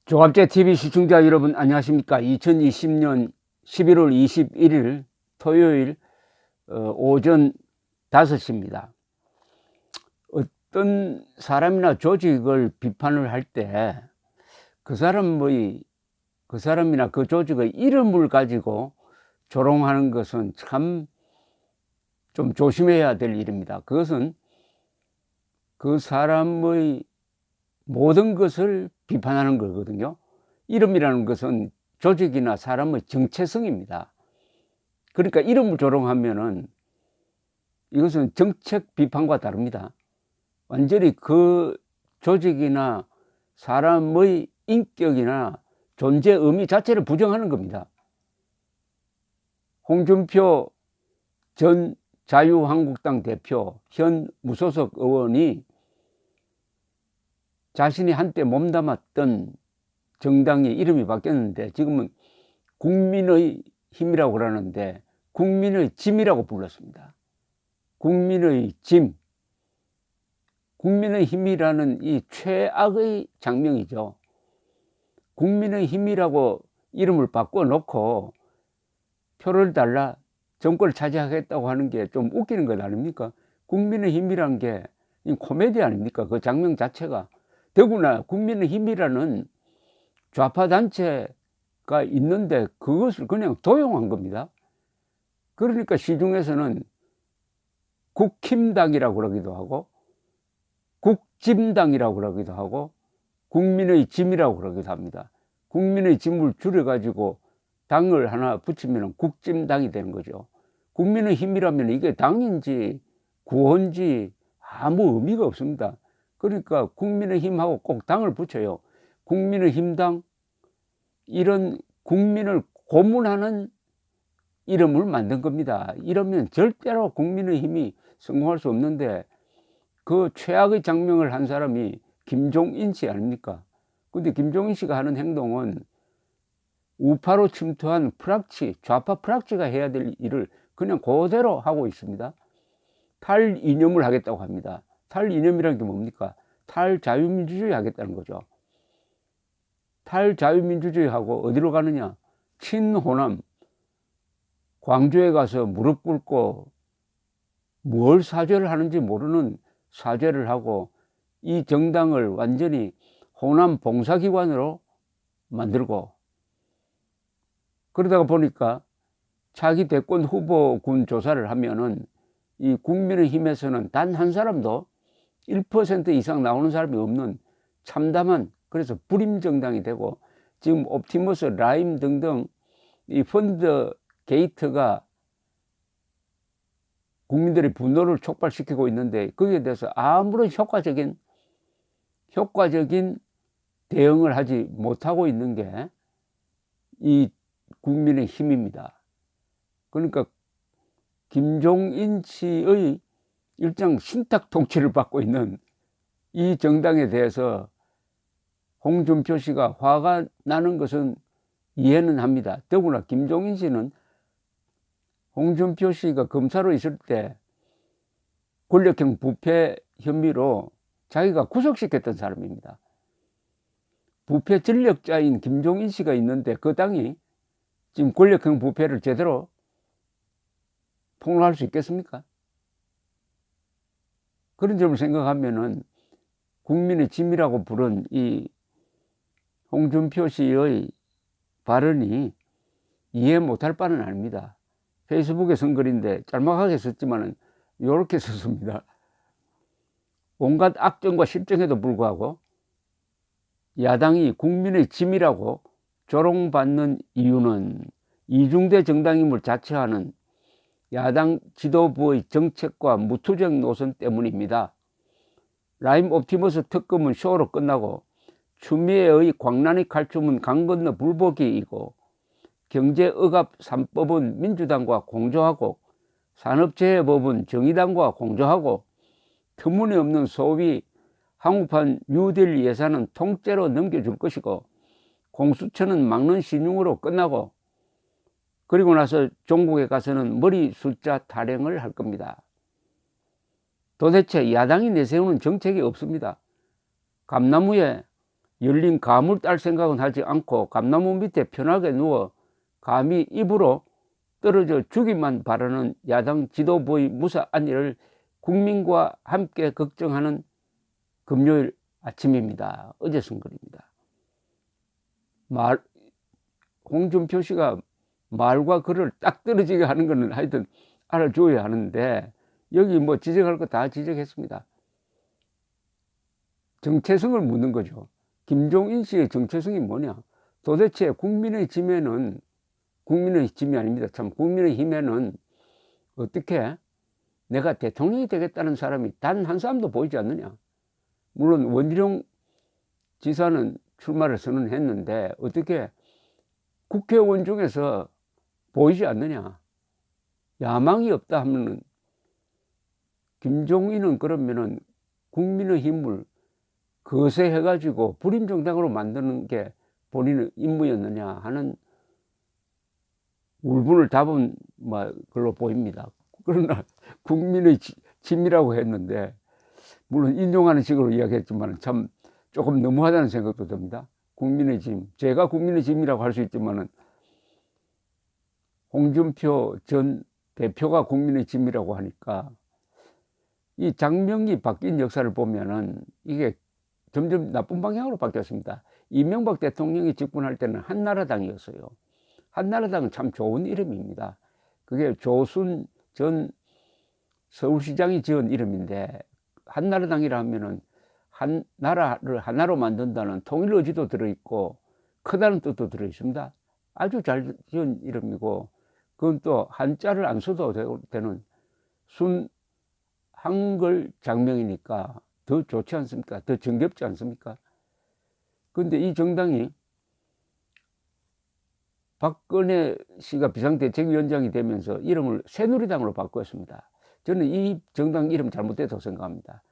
조갑제TV 시청자 여러분 안녕하십니까. 2020년 11월 21일 토요일 오전 5시입니다. 어떤 사람이나 조직을 비판을 할 때 그 사람이나 그 조직의 이름을 가지고 조롱하는 것은 참 좀 조심해야 될 일입니다. 그것은 그 사람의 모든 것을 비판하는 거거든요. 이름이라는 것은 조직이나 사람의 정체성입니다. 그러니까 이름을 조롱하면은 이것은 정책 비판과 다릅니다. 완전히 그 조직이나 사람의 인격이나 존재 의미 자체를 부정하는 겁니다. 홍준표 전 자유한국당 대표, 현 무소속 의원이 자신이 한때 몸담았던 정당의 이름이 바뀌었는데 지금은 국민의 힘이라고 그러는데 국민의 짐이라고 불렀습니다. 국민의 짐, 국민의 힘이라는 이 최악의 장명이죠. 국민의 힘이라고 이름을 바꿔놓고 표를 달라 정권을 차지하겠다고 하는 게 좀 웃기는 것 아닙니까? 국민의 힘이란 게 코미디 아닙니까? 그 장명 자체가. 더구나 국민의 힘이라는 좌파 단체가 있는데 그것을 그냥 도용한 겁니다. 그러니까 시중에서는 국힘당이라고 그러기도 하고 국짐당이라고 그러기도 하고 국민의 짐이라고 그러기도 합니다. 국민의 짐을 줄여가지고 당을 하나 붙이면 국짐당이 되는 거죠. 국민의 힘이라면 이게 당인지 구호인지 아무 의미가 없습니다. 그러니까 국민의 힘하고 꼭 당을 붙여요. 국민의 힘당, 이런 국민을 고문하는 이름을 만든 겁니다. 이러면 절대로 국민의 힘이 성공할 수 없는데 그 최악의 장명을 한 사람이 김종인 씨 아닙니까? 근데 김종인 씨가 하는 행동은 우파로 침투한 프락치, 좌파 프락치가 해야 될 일을 그냥 그대로 하고 있습니다. 탈이념을 하겠다고 합니다. 탈이념이라는 게 뭡니까? 탈자유민주주의 하겠다는 거죠. 탈자유민주주의하고 어디로 가느냐? 친호남, 광주에 가서 무릎 꿇고 뭘 사죄를 하는지 모르는 사죄를 하고 이 정당을 완전히 호남 봉사기관으로 만들고, 그러다가 보니까 차기 대권 후보군 조사를 하면은 이 국민의힘에서는 단 한 사람도 1% 이상 나오는 사람이 없는 참담한, 그래서 불임 정당이 되고, 지금 옵티머스, 라임 등등 이 펀드 게이트가 국민들의 분노를 촉발시키고 있는데 거기에 대해서 아무런 효과적인 대응을 하지 못하고 있는 게 이 국민의 힘입니다. 그러니까 김종인 씨의 일정 신탁 통치를 받고 있는 이 정당에 대해서 홍준표 씨가 화가 나는 것은 이해는 합니다. 더구나 김종인 씨는 홍준표 씨가 검사로 있을 때 권력형 부패 혐의로 자기가 구속시켰던 사람입니다. 부패 전력자인 김종인 씨가 있는데 그 당이 지금 권력형 부패를 제대로 폭로할 수 있겠습니까? 그런 점을 생각하면은 국민의 짐이라고 부른 이 홍준표 씨의 발언이 이해 못할 바는 아닙니다. 페이스북에 쓴 글인데 짤막하게 썼지만은 이렇게 썼습니다. 온갖 악정과 실정에도 불구하고 야당이 국민의 짐이라고 조롱받는 이유는 이중대 정당임을 자처하는 야당 지도부의 정책과 무투정 노선 때문입니다. 라임 옵티머스 특검은 쇼로 끝나고 추미애의 광란의 칼춤은 강 건너 불보기이고 경제억압 3법은 민주당과 공조하고 산업재해법은 정의당과 공조하고 터무니없는 소위 한국판 뉴딜 예산은 통째로 넘겨줄 것이고 공수처는 막는 신용으로 끝나고 그리고 나서 종국에 가서는 머리 숫자 타령을 할 겁니다. 도대체 야당이 내세우는 정책이 없습니다. 감나무에 열린 감을 딸 생각은 하지 않고 감나무 밑에 편하게 누워 감히 입으로 떨어져 주기만 바라는 야당 지도부의 무사한 일을 국민과 함께 걱정하는 금요일 아침입니다. 어제 선거입니다. 홍준표 씨가 말과 글을 딱 떨어지게 하는 거는 하여튼 알아줘야 하는데 여기 뭐 지적할 거 다 지적했습니다. 정체성을 묻는 거죠. 김종인 씨의 정체성이 뭐냐? 도대체 국민의 짐이 아닙니다. 참 국민의힘에는 어떻게 내가 대통령이 되겠다는 사람이 단 한 사람도 보이지 않느냐? 물론 원희룡 지사는 출마를 선언했는데 어떻게 국회의원 중에서 보이지 않느냐? 야망이 없다 하면은 김종인은 그러면은 국민의힘을 거세해가지고 불임정당으로 만드는 게 본인의 임무였느냐 하는 울분을 답은 걸로 보입니다. 그러나 국민의 짐이라고 했는데 물론 인용하는 식으로 이야기했지만 참 조금 너무하다는 생각도 듭니다. 국민의 짐, 제가 국민의 짐이라고 할 수 있지만은 홍준표 전 대표가 국민의 짐이라고 하니까 이 장명이 바뀐 역사를 보면은 이게 점점 나쁜 방향으로 바뀌었습니다. 이명박 대통령이 집권할 때는 한나라당이었어요. 한나라당은 참 좋은 이름입니다. 그게 조순 전 서울시장이 지은 이름인데 한나라당이라 하면은 한 나라를 하나로 만든다는 통일 의지도 들어있고 크다는 뜻도 들어있습니다. 아주 잘 지은 이름이고 그건 또 한자를 안 써도 되는 순 한글 장명이니까 더 좋지 않습니까? 더 정겹지 않습니까? 그런데 이 정당이 박근혜 씨가 비상대책위원장이 되면서 이름을 새누리당으로 바꾸었습니다. 저는 이 정당 이름 잘못됐다고 생각합니다.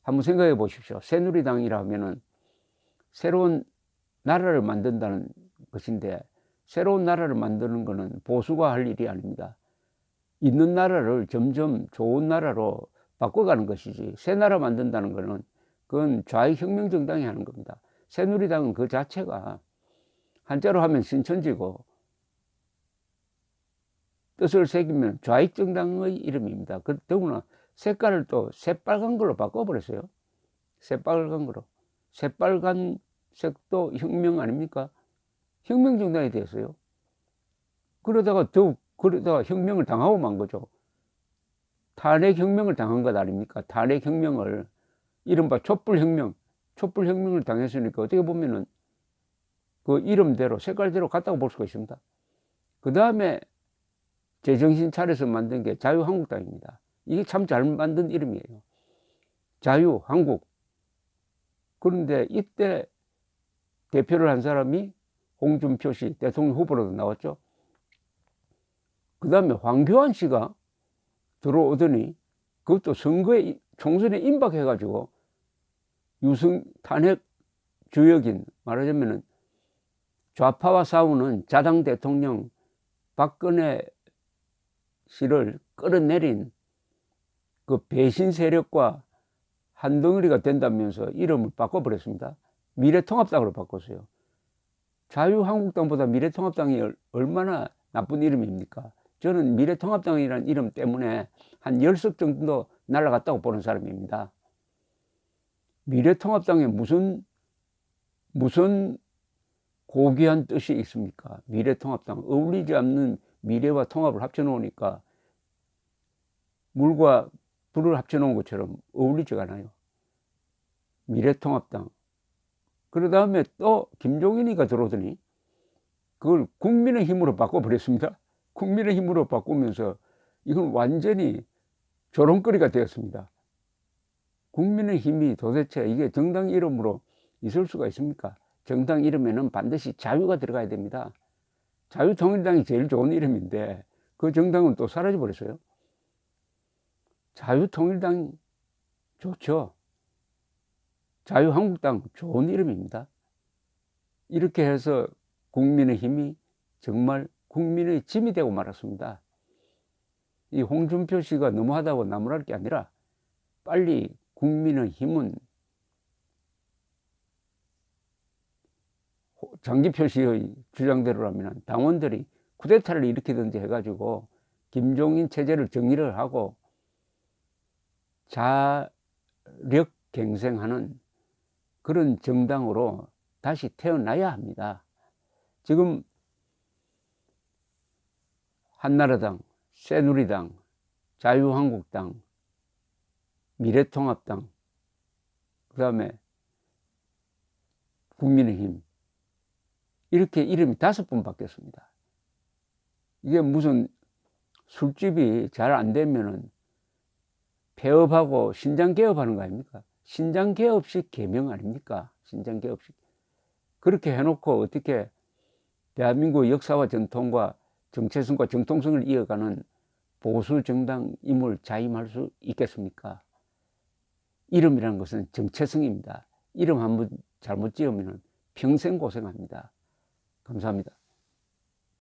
한번 생각해 보십시오. 새누리당이라 하면은 새로운 나라를 만든다는 것인데 새로운 나라를 만드는 것은 보수가 할 일이 아닙니다. 있는 나라를 점점 좋은 나라로 바꿔가는 것이지 새 나라 만든다는 것은 그건 좌익혁명정당이 하는 겁니다. 새누리당은 그 자체가 한자로 하면 신천지고 뜻을 새기면 좌익정당의 이름입니다. 더구나 색깔을 또 새빨간 걸로 바꿔버렸어요. 새빨간 거로. 새빨간 색도 혁명 아닙니까? 혁명정당이 됐어요. 그러다가 혁명을 당하고 만 거죠. 탄핵혁명을 당한 것 아닙니까? 탄핵혁명을 이른바 촛불혁명을 당했으니까 어떻게 보면은 그 이름대로 색깔대로 갔다고 볼 수가 있습니다. 그 다음에 제정신 차려서 만든 게 자유한국당입니다. 이게 참 잘 만든 이름이에요. 자유한국. 그런데 이때 대표를 한 사람이 홍준표 씨 대통령 후보로도 나왔죠. 그 다음에 황교안 씨가 들어오더니 그것도 선거에 총선에 임박해가지고 유승 탄핵 주역인 말하자면은 좌파와 싸우는 자당 대통령 박근혜 씨를 끌어내린 그 배신 세력과 한 덩어리가 된다면서 이름을 바꿔버렸습니다. 미래통합당으로 바꿨어요. 자유한국당보다 미래통합당이 얼마나 나쁜 이름입니까? 저는 미래통합당이라는 이름 때문에 한 10석 정도 날아갔다고 보는 사람입니다. 미래통합당에 무슨 고귀한 뜻이 있습니까? 미래통합당. 어울리지 않는 미래와 통합을 합쳐놓으니까 물과 불을 합쳐놓은 것처럼 어울리지가 않아요. 미래통합당. 그 다음에 또 김종인이가 들어오더니 그걸 국민의힘으로 바꿔버렸습니다. 국민의힘으로 바꾸면서 이건 완전히 조롱거리가 되었습니다. 국민의힘이 도대체 이게 정당 이름으로 있을 수가 있습니까? 정당 이름에는 반드시 자유가 들어가야 됩니다. 자유통일당이 제일 좋은 이름인데 그 정당은 또 사라져 버렸어요. 자유통일당 좋죠. 자유한국당 좋은 이름입니다. 이렇게 해서 국민의힘이 정말 국민의 짐이 되고 말았습니다. 이 홍준표 씨가 너무하다고 나무랄 게 아니라 빨리 국민의힘은 장기표시의 주장대로라면 당원들이 쿠데타를 일으키든지 해가지고 김종인 체제를 정리를 하고 자력 갱생하는 그런 정당으로 다시 태어나야 합니다. 지금 한나라당, 새누리당, 자유한국당, 미래통합당, 그 다음에 국민의힘, 이렇게 이름이 5번 바뀌었습니다. 이게 무슨 술집이 잘 안 되면은 폐업하고 신장개업하는 거 아닙니까? 신장개업식 개명 아닙니까? 신장개업식. 그렇게 해놓고 어떻게 대한민국 역사와 전통과 정체성과 정통성을 이어가는 보수 정당임을 자임할 수 있겠습니까? 이름이라는 것은 정체성입니다. 이름 한번 잘못 지으면 평생 고생합니다. 감사합니다.